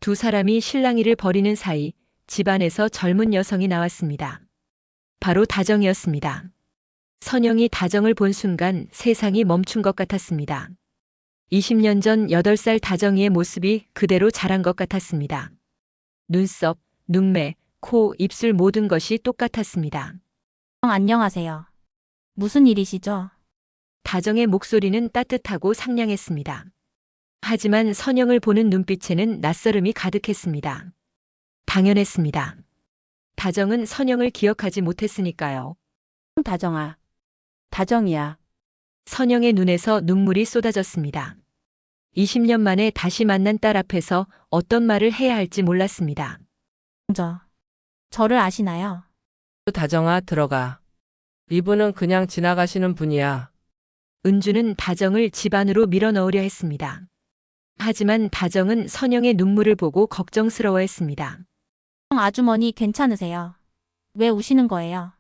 두 사람이 실랑이를 벌이는 사이 집안에서 젊은 여성이 나왔습니다. 바로 다정이었습니다. 선영이 다정을 본 순간 세상이 멈춘 것 같았습니다. 20년 전 8살 다정이의 모습이 그대로 자란 것 같았습니다. 눈썹, 눈매, 코, 입술 모든 것이 똑같았습니다. 안녕하세요. 무슨 일이시죠? 다정의 목소리는 따뜻하고 상냥했습니다. 하지만 선영을 보는 눈빛에는 낯설음이 가득했습니다. 당연했습니다. 다정은 선영을 기억하지 못했으니까요. 다정아. 다정이야. 선영의 눈에서 눈물이 쏟아졌습니다. 20년 만에 다시 만난 딸 앞에서 어떤 말을 해야 할지 몰랐습니다. 저를 아시나요? 다정아, 들어가. 이분은 그냥 지나가시는 분이야. 은주는 다정을 집 안으로 밀어넣으려 했습니다. 하지만 다정은 선영의 눈물을 보고 걱정스러워했습니다. 아주머니 괜찮으세요? 왜 우시는 거예요?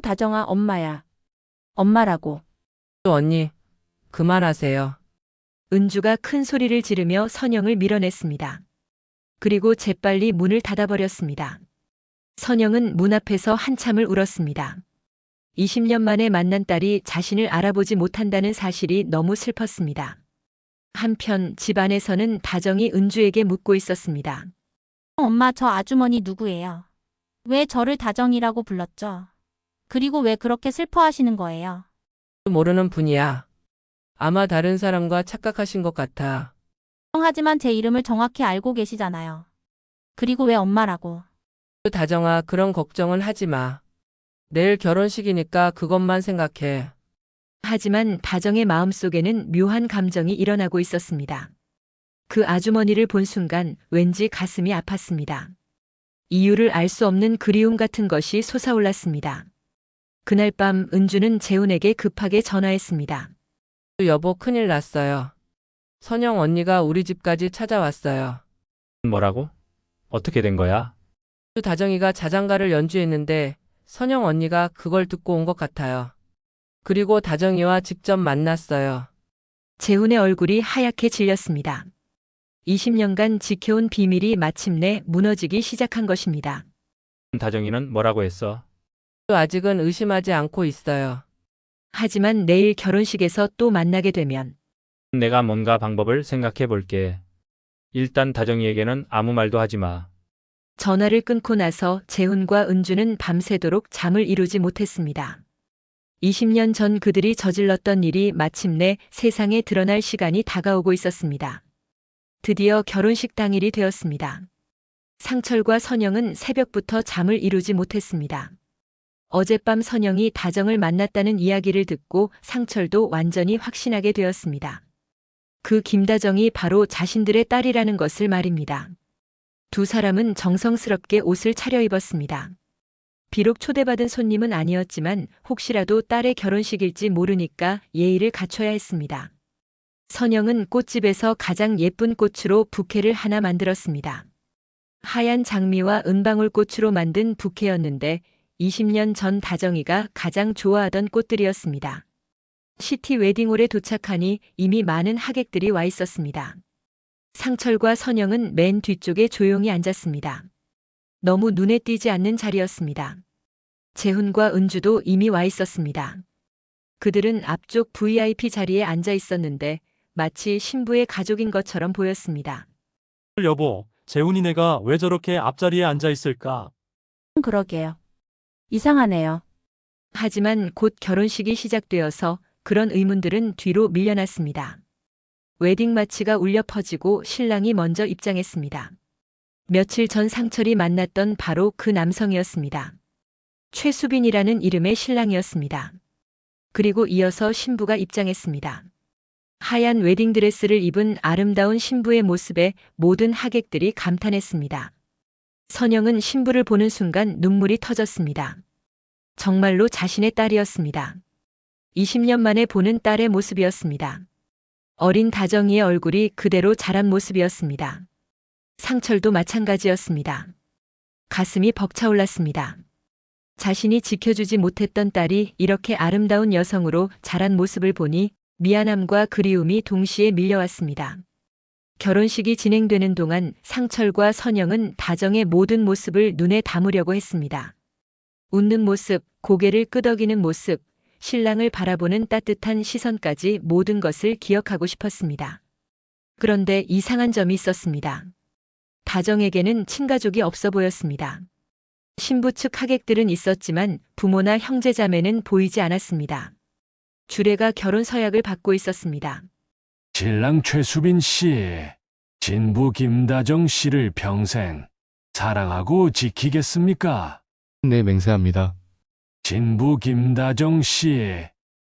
다정아, 엄마야. 엄마라고. 또 언니, 그만하세요. 은주가 큰 소리를 지르며 선영을 밀어냈습니다. 그리고 재빨리 문을 닫아버렸습니다. 선영은 문 앞에서 한참을 울었습니다. 20년 만에 만난 딸이 자신을 알아보지 못한다는 사실이 너무 슬펐습니다. 한편 집안에서는 다정이 은주에게 묻고 있었습니다. 엄마 저 아주머니 누구예요? 왜 저를 다정이라고 불렀죠? 그리고 왜 그렇게 슬퍼하시는 거예요? 모르는 분이야. 아마 다른 사람과 착각하신 것 같아. 하지만 제 이름을 정확히 알고 계시잖아요. 그리고 왜 엄마라고? 다정아, 그런 걱정은 하지 마. 내일 결혼식이니까 그것만 생각해. 하지만 다정의 마음속에는 묘한 감정이 일어나고 있었습니다. 그 아주머니를 본 순간 왠지 가슴이 아팠습니다. 이유를 알 수 없는 그리움 같은 것이 솟아올랐습니다. 그날 밤 은주는 재훈에게 급하게 전화했습니다. 여보, 큰일 났어요. 선영 언니가 우리 집까지 찾아왔어요. 뭐라고? 어떻게 된 거야? 다정이가 자장가를 연주했는데 선영 언니가 그걸 듣고 온 것 같아요. 그리고 다정이와 직접 만났어요. 재훈의 얼굴이 하얗게 질렸습니다. 20년간 지켜온 비밀이 마침내 무너지기 시작한 것입니다. 다정이는 뭐라고 했어? 아직은 의심하지 않고 있어요. 하지만 내일 결혼식에서 또 만나게 되면 내가 뭔가 방법을 생각해 볼게. 일단 다정이에게는 아무 말도 하지 마. 전화를 끊고 나서 재훈과 은주는 밤새도록 잠을 이루지 못했습니다. 20년 전 그들이 저질렀던 일이 마침내 세상에 드러날 시간이 다가오고 있었습니다. 드디어 결혼식 당일이 되었습니다. 상철과 선영은 새벽부터 잠을 이루지 못했습니다. 어젯밤 선영이 다정을 만났다는 이야기를 듣고 상철도 완전히 확신하게 되었습니다. 그 김다정이 바로 자신들의 딸이라는 것을 말입니다. 두 사람은 정성스럽게 옷을 차려입었습니다. 비록 초대받은 손님은 아니었지만 혹시라도 딸의 결혼식일지 모르니까 예의를 갖춰야 했습니다. 선영은 꽃집에서 가장 예쁜 꽃으로 부케를 하나 만들었습니다. 하얀 장미와 은방울꽃으로 만든 부케였는데 20년 전 다정이가 가장 좋아하던 꽃들이었습니다. 시티 웨딩홀에 도착하니 이미 많은 하객들이 와 있었습니다. 상철과 선영은 맨 뒤쪽에 조용히 앉았습니다. 너무 눈에 띄지 않는 자리였습니다. 재훈과 은주도 이미 와 있었습니다. 그들은 앞쪽 VIP 자리에 앉아 있었는데 마치 신부의 가족인 것처럼 보였습니다. 여보, 재훈이네가 왜 저렇게 앞자리에 앉아 있을까? 그러게요. 이상하네요. 하지만 곧 결혼식이 시작되어서 그런 의문들은 뒤로 밀려났습니다. 웨딩 마치가 울려 퍼지고 신랑이 먼저 입장했습니다. 며칠 전 상철이 만났던 바로 그 남성이었습니다. 최수빈이라는 이름의 신랑이었습니다. 그리고 이어서 신부가 입장했습니다. 하얀 웨딩드레스를 입은 아름다운 신부의 모습에 모든 하객들이 감탄했습니다. 선영은 신부를 보는 순간 눈물이 터졌습니다. 정말로 자신의 딸이었습니다. 20년 만에 보는 딸의 모습이었습니다. 어린 다정이의 얼굴이 그대로 자란 모습이었습니다. 상철도 마찬가지였습니다. 가슴이 벅차올랐습니다. 자신이 지켜주지 못했던 딸이 이렇게 아름다운 여성으로 자란 모습을 보니 미안함과 그리움이 동시에 밀려왔습니다. 결혼식이 진행되는 동안 상철과 선영은 다정의 모든 모습을 눈에 담으려고 했습니다. 웃는 모습, 고개를 끄덕이는 모습, 신랑을 바라보는 따뜻한 시선까지 모든 것을 기억하고 싶었습니다. 그런데 이상한 점이 있었습니다. 다정에게는 친가족이 없어 보였습니다. 신부 측 하객들은 있었지만 부모나 형제자매는 보이지 않았습니다. 주례가 결혼 서약을 받고 있었습니다. 신랑 최수빈 씨, 진부 김다정 씨를 평생 사랑하고 지키겠습니까? 네, 맹세합니다. 진부 김다정 씨,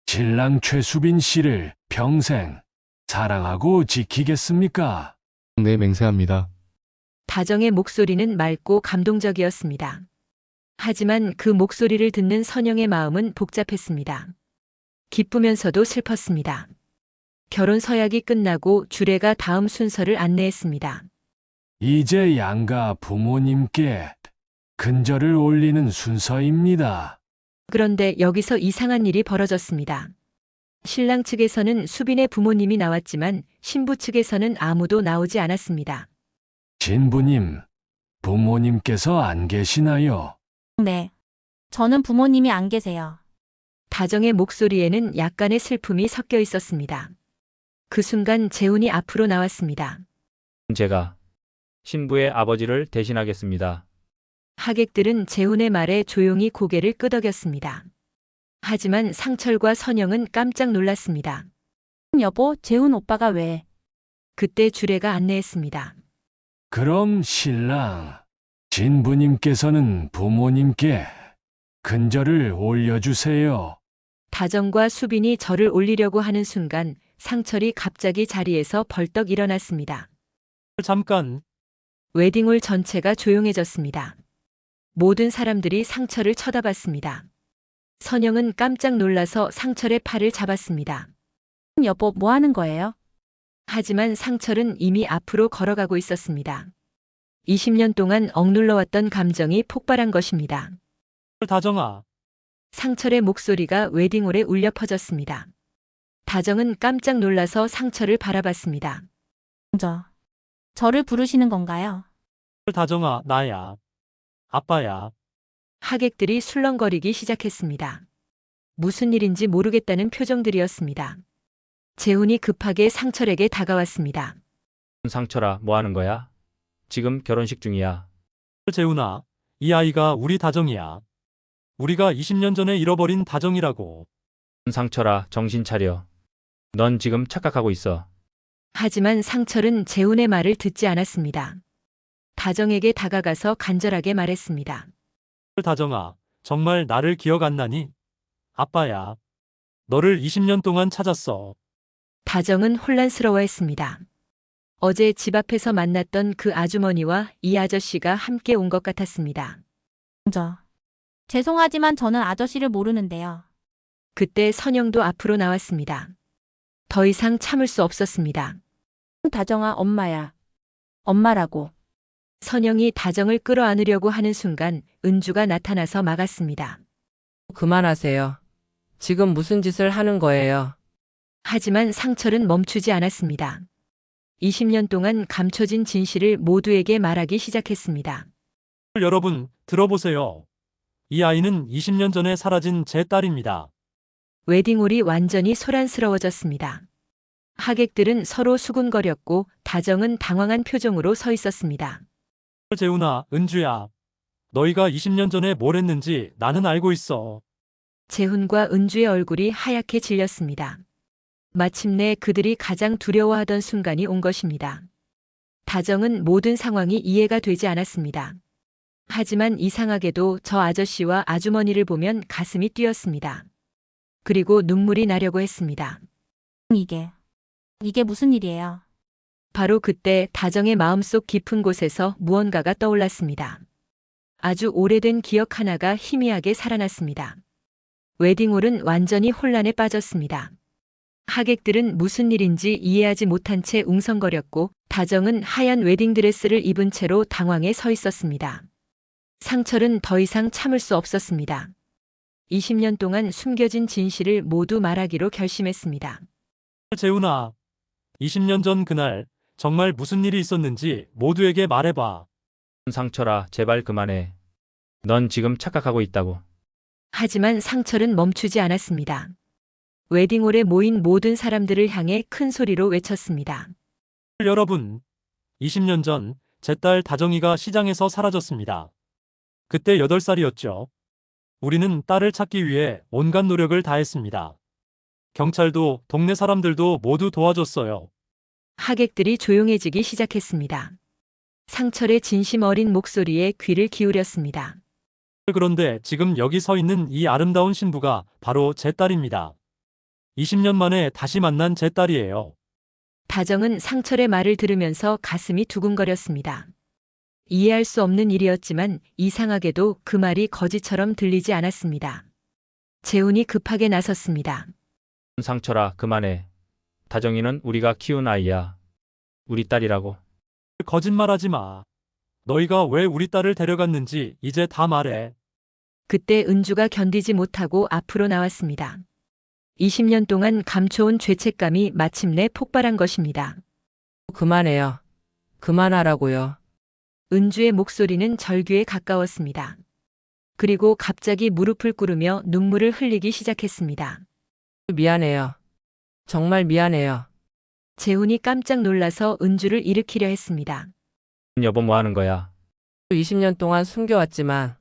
신랑 최수빈 씨를 평생 사랑하고 지키겠습니까? 네, 맹세합니다. 다정의 목소리는 맑고 감동적이었습니다. 하지만 그 목소리를 듣는 선영의 마음은 복잡했습니다. 기쁘면서도 슬펐습니다. 결혼 서약이 끝나고 주례가 다음 순서를 안내했습니다. 이제 양가 부모님께 근절을 올리는 순서입니다. 그런데 여기서 이상한 일이 벌어졌습니다. 신랑 측에서는 수빈의 부모님이 나왔지만 신부 측에서는 아무도 나오지 않았습니다. 진부님, 부모님께서 안 계시나요? 네. 저는 부모님이 안 계세요. 다정의 목소리에는 약간의 슬픔이 섞여 있었습니다. 그 순간 재훈이 앞으로 나왔습니다. 제가 신부의 아버지를 대신하겠습니다. 하객들은 재훈의 말에 조용히 고개를 끄덕였습니다. 하지만 상철과 선영은 깜짝 놀랐습니다. 여보, 재훈 오빠가 왜? 그때 주례가 안내했습니다. 그럼 신랑, 진부님께서는 부모님께 근절을 올려주세요. 다정과 수빈이 절을 올리려고 하는 순간 상철이 갑자기 자리에서 벌떡 일어났습니다. 잠깐, 웨딩홀 전체가 조용해졌습니다. 모든 사람들이 상철을 쳐다봤습니다. 선영은 깜짝 놀라서 상철의 팔을 잡았습니다. 여보, 뭐 하는 거예요? 하지만 상철은 이미 앞으로 걸어가고 있었습니다. 20년 동안 억눌러왔던 감정이 폭발한 것입니다. 다정아. 상철의 목소리가 웨딩홀에 울려 퍼졌습니다. 다정은 깜짝 놀라서 상철을 바라봤습니다. 저를 부르시는 건가요? 다정아, 나야. 아빠야. 하객들이 술렁거리기 시작했습니다. 무슨 일인지 모르겠다는 표정들이었습니다. 재훈이 급하게 상철에게 다가왔습니다. 상철아, 뭐 하는 거야? 지금 결혼식 중이야. 재훈아, 이 아이가 우리 다정이야. 우리가 20년 전에 잃어버린 다정이라고. 상철아, 정신 차려. 넌 지금 착각하고 있어. 하지만 상철은 재훈의 말을 듣지 않았습니다. 다정에게 다가가서 간절하게 말했습니다. 다정아, 정말 나를 기억 안 나니? 아빠야. 너를 20년 동안 찾았어. 다정은 혼란스러워했습니다. 어제 집 앞에서 만났던 그 아주머니와 이 아저씨가 함께 온 것 같았습니다. 죄송하지만 저는 아저씨를 모르는데요. 그때 선영도 앞으로 나왔습니다. 더 이상 참을 수 없었습니다. 다정아, 엄마야. 엄마라고. 선영이 다정을 끌어안으려고 하는 순간 은주가 나타나서 막았습니다. 그만하세요. 지금 무슨 짓을 하는 거예요? 하지만 상철은 멈추지 않았습니다. 20년 동안 감춰진 진실을 모두에게 말하기 시작했습니다. 여러분, 들어보세요. 이 아이는 20년 전에 사라진 제 딸입니다. 웨딩홀이 완전히 소란스러워졌습니다. 하객들은 서로 수군거렸고 다정은 당황한 표정으로 서 있었습니다. 재훈아, 은주야. 너희가 20년 전에 뭘 했는지 나는 알고 있어. 재훈과 은주의 얼굴이 하얗게 질렸습니다. 마침내 그들이 가장 두려워하던 순간이 온 것입니다. 다정은 모든 상황이 이해가 되지 않았습니다. 하지만 이상하게도 저 아저씨와 아주머니를 보면 가슴이 뛰었습니다. 그리고 눈물이 나려고 했습니다. 이게 무슨 일이에요? 바로 그때 다정의 마음속 깊은 곳에서 무언가가 떠올랐습니다. 아주 오래된 기억 하나가 희미하게 살아났습니다. 웨딩홀은 완전히 혼란에 빠졌습니다. 하객들은 무슨 일인지 이해하지 못한 채 웅성거렸고 다정은 하얀 웨딩드레스를 입은 채로 당황해 서 있었습니다. 상철은 더 이상 참을 수 없었습니다. 20년 동안 숨겨진 진실을 모두 말하기로 결심했습니다. 재훈아, 20년 전 그날 정말 무슨 일이 있었는지 모두에게 말해봐. 상철아, 제발 그만해. 넌 지금 착각하고 있다고. 하지만 상철은 멈추지 않았습니다. 웨딩홀에 모인 모든 사람들을 향해 큰 소리로 외쳤습니다. 여러분, 20년 전 제 딸 다정이가 시장에서 사라졌습니다. 그때 8살이었죠. 우리는 딸을 찾기 위해 온갖 노력을 다했습니다. 경찰도 동네 사람들도 모두 도와줬어요. 하객들이 조용해지기 시작했습니다. 상철의 진심 어린 목소리에 귀를 기울였습니다. 그런데 지금 여기 서 있는 이 아름다운 신부가 바로 제 딸입니다. 20년 만에 다시 만난 제 딸이에요. 다정은 상철의 말을 들으면서 가슴이 두근거렸습니다. 이해할 수 없는 일이었지만 이상하게도 그 말이 거짓처럼 들리지 않았습니다. 재훈이 급하게 나섰습니다. 상철아, 그만해. 다정이는 우리가 키운 아이야. 우리 딸이라고. 거짓말하지 마. 너희가 왜 우리 딸을 데려갔는지 이제 다 말해. 그때 은주가 견디지 못하고 앞으로 나왔습니다. 20년 동안 감춰온 죄책감이 마침내 폭발한 것입니다. 그만해요. 그만하라고요. 은주의 목소리는 절규에 가까웠습니다. 그리고 갑자기 무릎을 꿇으며 눈물을 흘리기 시작했습니다. 미안해요. 정말 미안해요. 재훈이 깜짝 놀라서 은주를 일으키려 했습니다. 여보, 뭐 하는 거야? 20년 동안 숨겨왔지만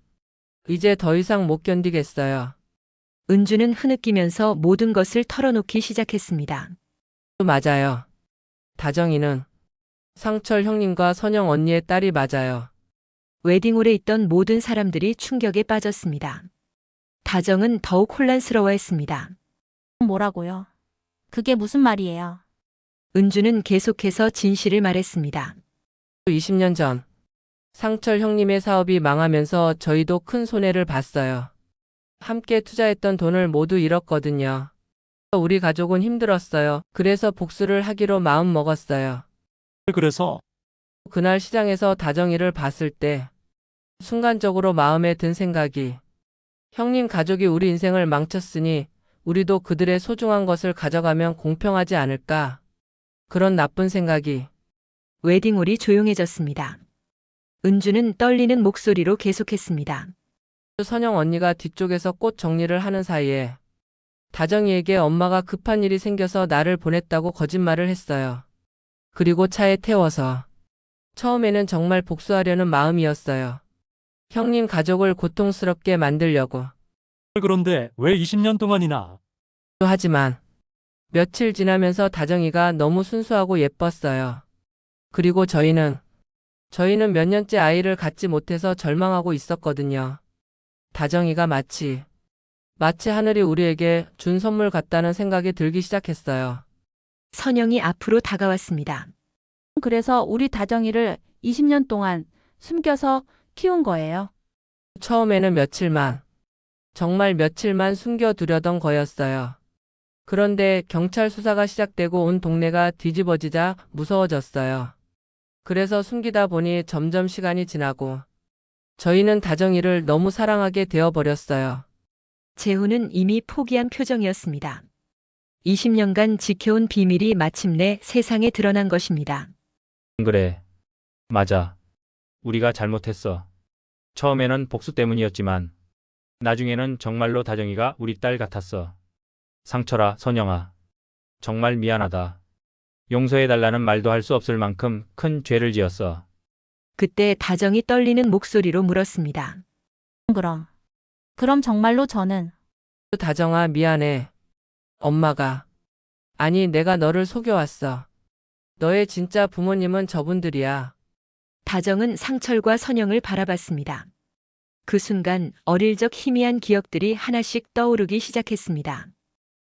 이제 더 이상 못 견디겠어요. 은주는 흐느끼면서 모든 것을 털어놓기 시작했습니다. 맞아요. 다정이는 상철 형님과 선영 언니의 딸이 맞아요. 웨딩홀에 있던 모든 사람들이 충격에 빠졌습니다. 다정은 더욱 혼란스러워했습니다. 뭐라고요? 그게 무슨 말이에요? 은주는 계속해서 진실을 말했습니다. 20년 전 상철 형님의 사업이 망하면서 저희도 큰 손해를 봤어요. 함께 투자했던 돈을 모두 잃었거든요. 우리 가족은 힘들었어요. 그래서 복수를 하기로 마음 먹었어요. 그래서 그날 시장에서 다정이를 봤을 때 순간적으로 마음에 든 생각이 형님 가족이 우리 인생을 망쳤으니 우리도 그들의 소중한 것을 가져가면 공평하지 않을까? 그런 나쁜 생각이. 웨딩홀이 조용해졌습니다. 은주는 떨리는 목소리로 계속했습니다. 선영 언니가 뒤쪽에서 꽃 정리를 하는 사이에 다정이에게 엄마가 급한 일이 생겨서 나를 보냈다고 거짓말을 했어요. 그리고 차에 태워서. 처음에는 정말 복수하려는 마음이었어요. 형님 가족을 고통스럽게 만들려고. 그런데 왜 20년 동안이나? 하지만 며칠 지나면서 다정이가 너무 순수하고 예뻤어요. 그리고 저희는 몇 년째 아이를 갖지 못해서 절망하고 있었거든요. 다정이가 마치 하늘이 우리에게 준 선물 같다는 생각이 들기 시작했어요. 선영이 앞으로 다가왔습니다. 그래서 우리 다정이를 20년 동안 숨겨서 키운 거예요. 처음에는 며칠만, 정말 며칠만 숨겨두려던 거였어요. 그런데 경찰 수사가 시작되고 온 동네가 뒤집어지자 무서워졌어요. 그래서 숨기다 보니 점점 시간이 지나고 저희는 다정이를 너무 사랑하게 되어버렸어요. 재훈은 이미 포기한 표정이었습니다. 20년간 지켜온 비밀이 마침내 세상에 드러난 것입니다. 그래. 맞아. 우리가 잘못했어. 처음에는 복수 때문이었지만 나중에는 정말로 다정이가 우리 딸 같았어. 상철아, 선영아. 정말 미안하다. 용서해달라는 말도 할 수 없을 만큼 큰 죄를 지었어. 그때 다정이 떨리는 목소리로 물었습니다. 그럼 정말로 저는 다정아, 미안해. 엄마가. 아니, 내가 너를 속여왔어. 너의 진짜 부모님은 저분들이야. 다정은 상철과 선영을 바라봤습니다. 그 순간 어릴 적 희미한 기억들이 하나씩 떠오르기 시작했습니다.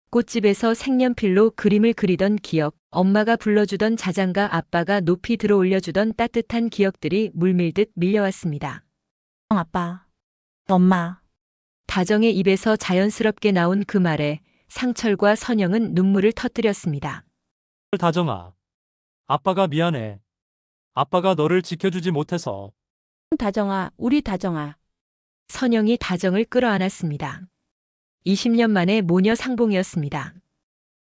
꽃집에서 색연필로 그림을 그리던 기억, 엄마가 불러주던 자장가, 아빠가 높이 들어 올려주던 따뜻한 기억들이 물밀듯 밀려왔습니다. 아빠, 엄마, 다정의 입에서 자연스럽게 나온 그 말에 상철과 선영은 눈물을 터뜨렸습니다. 다정아. 아빠가 미안해. 아빠가 너를 지켜주지 못해서. 다정아, 우리 다정아. 선영이 다정을 끌어안았습니다. 20년 만에 모녀 상봉이었습니다.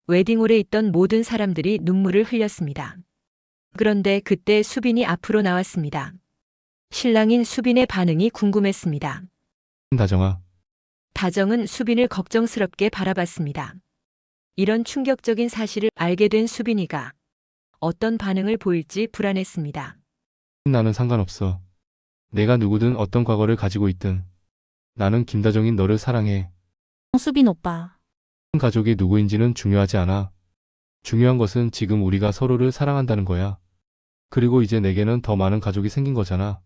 웨딩홀에 있던 모든 사람들이 눈물을 흘렸습니다. 그런데 그때 수빈이 앞으로 나왔습니다. 신랑인 수빈의 반응이 궁금했습니다. 다정아, 다정은 수빈을 걱정스럽게 바라봤습니다. 이런 충격적인 사실을 알게 된 수빈이가 어떤 반응을 보일지 불안했습니다. 나는 상관없어. 내가 누구든 어떤 과거를 가지고 있든 나는 김다정인 너를 사랑해. 수빈 오빠. 가족이 누구인지는 중요하지 않아. 중요한 것은 지금 우리가 서로를 사랑한다는 거야. 그리고 이제 내게는 더 많은 가족이 생긴 거잖아.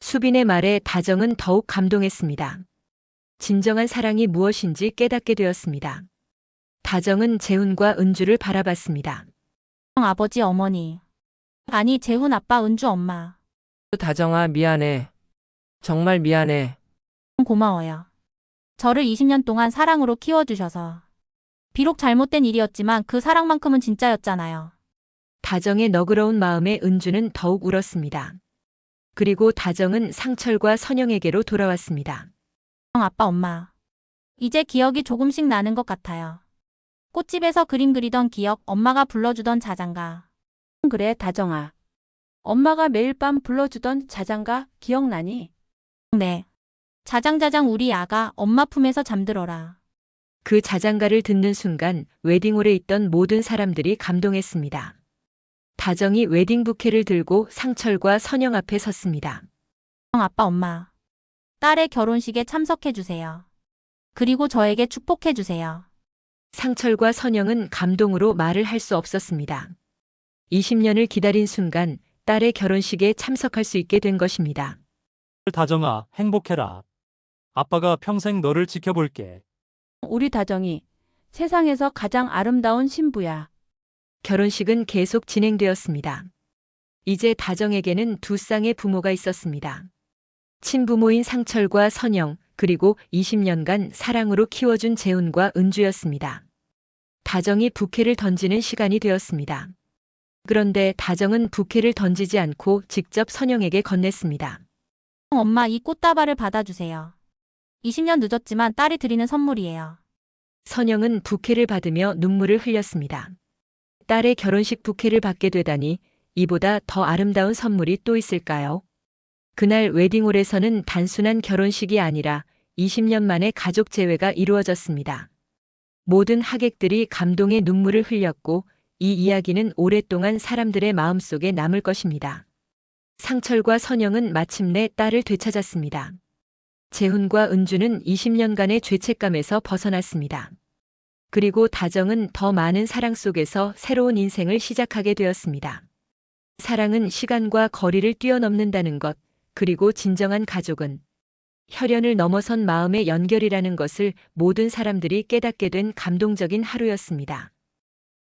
수빈의 말에 다정은 더욱 감동했습니다. 진정한 사랑이 무엇인지 깨닫게 되었습니다. 다정은 재훈과 은주를 바라봤습니다. 아버지, 어머니. 아니, 재훈 아빠, 은주 엄마. 다정아, 미안해. 정말 미안해. 고마워요. 저를 20년 동안 사랑으로 키워주셔서. 비록 잘못된 일이었지만 그 사랑만큼은 진짜였잖아요. 다정의 너그러운 마음에 은주는 더욱 울었습니다. 그리고 다정은 상철과 선영에게로 돌아왔습니다. 아빠, 엄마. 이제 기억이 조금씩 나는 것 같아요. 꽃집에서 그림 그리던 기억, 엄마가 불러주던 자장가. 그래, 다정아. 엄마가 매일 밤 불러주던 자장가 기억나니? 네. 자장자장 우리 아가 엄마 품에서 잠들어라. 그 자장가를 듣는 순간 웨딩홀에 있던 모든 사람들이 감동했습니다. 다정이 웨딩 부케를 들고 상철과 선영 앞에 섰습니다. 아빠, 엄마. 딸의 결혼식에 참석해주세요. 그리고 저에게 축복해주세요. 상철과 선영은 감동으로 말을 할 수 없었습니다. 20년을 기다린 순간 딸의 결혼식에 참석할 수 있게 된 것입니다. 다정아, 행복해라. 아빠가 평생 너를 지켜볼게. 우리 다정이 세상에서 가장 아름다운 신부야. 결혼식은 계속 진행되었습니다. 이제 다정에게는 두 쌍의 부모가 있었습니다. 친부모인 상철과 선영, 그리고 20년간 사랑으로 키워준 재훈과 은주였습니다. 다정이 부케를 던지는 시간이 되었습니다. 그런데 다정은 부케를 던지지 않고 직접 선영에게 건넸습니다. 엄마, 이 꽃다발을 받아주세요. 20년 늦었지만 딸이 드리는 선물이에요. 선영은 부케를 받으며 눈물을 흘렸습니다. 딸의 결혼식 부케를 받게 되다니 이보다 더 아름다운 선물이 또 있을까요? 그날 웨딩홀에서는 단순한 결혼식이 아니라 20년 만에 가족 재회가 이루어졌습니다. 모든 하객들이 감동의 눈물을 흘렸고 이 이야기는 오랫동안 사람들의 마음속에 남을 것입니다. 상철과 선영은 마침내 딸을 되찾았습니다. 재훈과 은주는 20년간의 죄책감에서 벗어났습니다. 그리고 다정은 더 많은 사랑 속에서 새로운 인생을 시작하게 되었습니다. 사랑은 시간과 거리를 뛰어넘는다는 것, 그리고 진정한 가족은 혈연을 넘어선 마음의 연결이라는 것을 모든 사람들이 깨닫게 된 감동적인 하루였습니다.